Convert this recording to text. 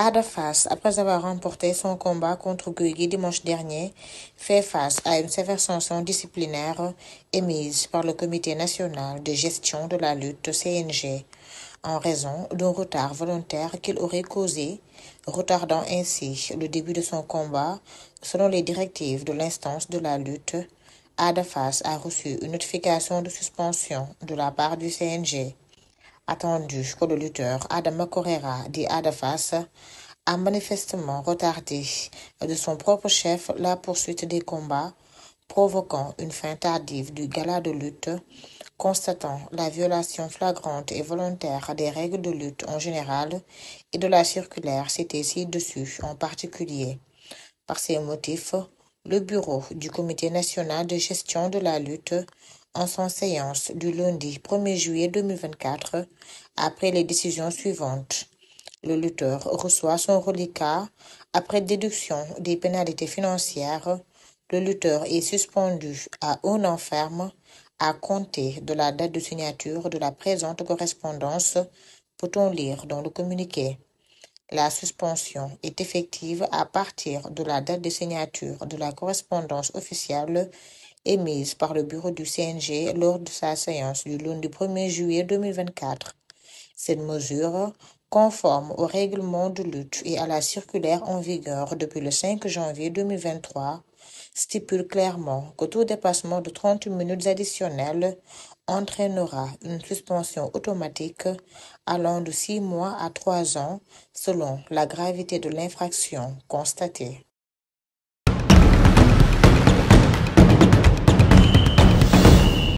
Ada Fass, après avoir remporté son combat contre Guigui dimanche dernier, fait face à une sévère sanction disciplinaire émise par le Comité national de gestion de la lutte CNG en raison d'un retard volontaire qu'il aurait causé, retardant ainsi le début de son combat. Selon les directives de l'instance de la lutte, Ada Fass a reçu une notification de suspension de la part du CNG. Attendu que le lutteur Adama Correra dit Ada Fass a manifestement retardé de son propre chef la poursuite des combats, provoquant une fin tardive du gala de lutte, constatant la violation flagrante et volontaire des règles de lutte en général et de la circulaire citée ci-dessus en particulier. Par ces motifs, le bureau du Comité national de gestion de la lutte, en son séance du lundi 1er juillet 2024, a pris les décisions suivantes. Le lutteur reçoit son reliquat après déduction des pénalités financières. Le lutteur est suspendu à un an ferme à compter de la date de signature de la présente correspondance, peut-on lire dans le communiqué. La suspension est effective à partir de la date de signature de la correspondance officielle émise par le bureau du CNG lors de sa séance du lundi 1er juillet 2024. Cette mesure, conforme au règlement de lutte et à la circulaire en vigueur depuis le 5 janvier 2023, stipule clairement que tout dépassement de 30 minutes additionnelles entraînera une suspension automatique allant de 6 mois à 3 ans selon la gravité de l'infraction constatée.